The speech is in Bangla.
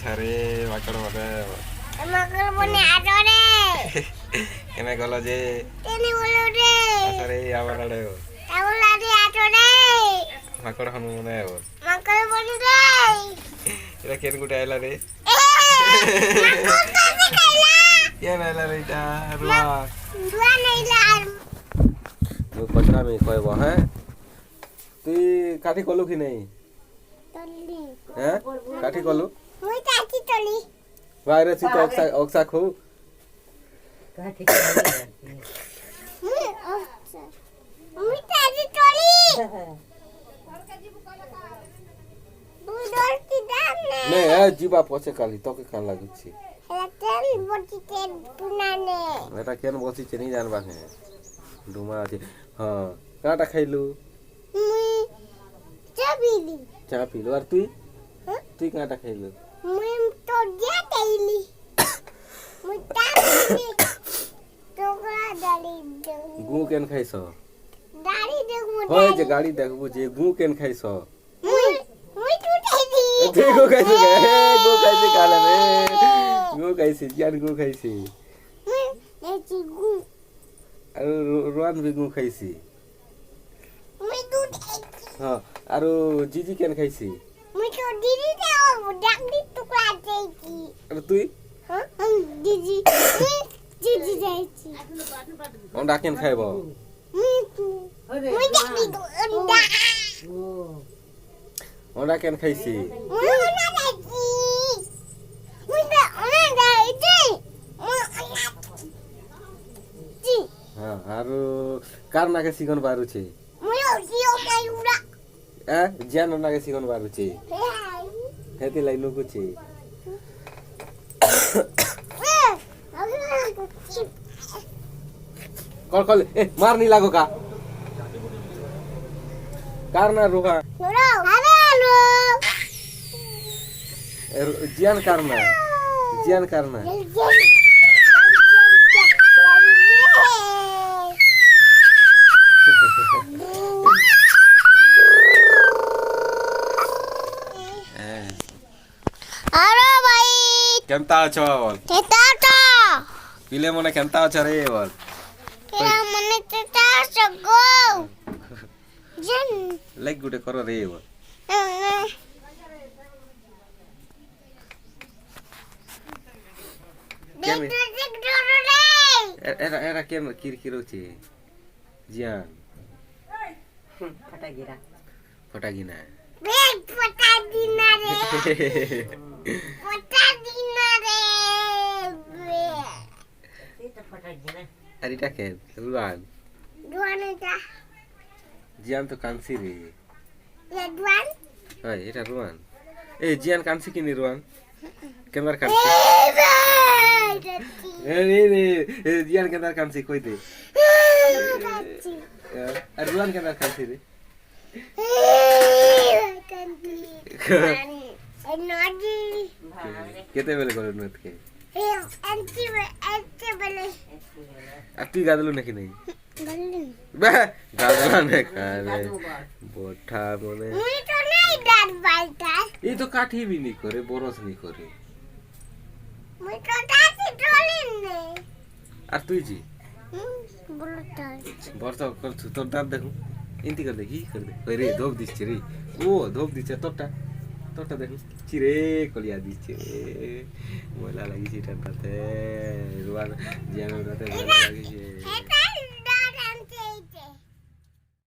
আরে মাকড় মানে মাকড় বনে আদরে কেনে গলো যে তেনি বলো রে আরে আবার আড়ে তাহলে আদি আদরে মাকড় হনু মনে হয় মাকড় বনে রে এটা কেন গুটে আইলা রে মাকড় কাছে খাইলা কেন আইলা রে এটা রুয়া দুয়া নাইলা মু কচরা মে কইব হ্যাঁ তুই কাঠি কলু কি নাই তলি হ্যাঁ কাঠি কলু মুই তাকি তলি বাইরে সি তো অক্সা খু কাঠি কলু মুই অফসা মুই তাকি তলি তুই দরতি দাম নে নে জিবা পছে কালি তোকে কান লাগুছি হেলা তেল বটিতে পুনানে এটা কেন বসিছে নি জানবা হে ডুমা আছে হ্যাঁ কাটা খাইলু মুই চাবিলি চা পিলু আর তুই হ্যাঁ তুই কাটা খাইলু মুই তো দিয়া তাইলি মুই তাকি তোগলা দাড়ি দেউ গু কেন খাইছ দাড়ি দেউ হয় যে গাড়ি দেখবো যে গু কেন খাইছ মুই মুই তো তাইলি তুই গু খাইছ গু খাইছি কালে রে গু খাইছি জান গু খাইছি মুই নেচি গু আর রোয়ান বি গু খাইছি মুই দুধ খাইছি হ্যাঁ আর জিজি কেন খাইছি মুই তো দিদি দেও ডাকদি টুকরা দেইছি আর তুই হ্যাঁ দিদি মুই দিদি দেইছি অন্ডা কেন খাইব মুই মুই ডাকদি অন্ডা অন্ডা কেন খাইছি মুই অন্ডা দেইছি মুই তো অন্ডা দেইছি মুই অন্ডা জি হ্যাঁ আর কার নাকে সিগন বারুছে মুই ওজিও মাইউরা হ্যাঁ জান নাকে সিগন বারুছে হেতে লাই নুকুছে কল কল এ মার নি লাগো কা কার না রোহা জিয়ান কার না জিয়ান কার না আরে ভাই কেমতা আছো বল তেতাটা পিলে মনে কেমতা আছো রে বল কেরা মনে তেতাটা গো জন লাইক গুটে করো রে বল এরা এরা কেন কিরকির হচ্ছে জিয়ান ফটাগিরা ফটাগিনা বেগ পটা দিনা রে পটা দিনা রে এটা ফটাগিরা আর এটা কেন রুয়ান দুয়ানটা জিয়ান তো কানসি রে এ দুয়ান হয় এটা রুয়ান এ জিয়ান কানসি কিনি রুয়ান কেনার কানসি এ রে রে জিয়ান কেনার কানসি কই দে আর রুয়ান কেনার কানসি রে কেতে বেলে করে নতকে আর তুই গাদলু নাকি নাই বে গাদলা না কারে বঠা মনে এই তো কাঠি বি নি করে বরস নি করে আর তুই জি বর্ষা কর তোর দাঁত দেখো ইন্তি করে দেখি করে দে ওই রে ধোপ দিচ্ছে রে ও ধোপ দিচ্ছে তোরটা তোরটা দেখো চিরে কলিয়া দিচ্ছে রে ময়লা লাগিয়েছে এটার তাতে রোয়ান জিয়ানোর তাতে ময়লা লাগিয়েছে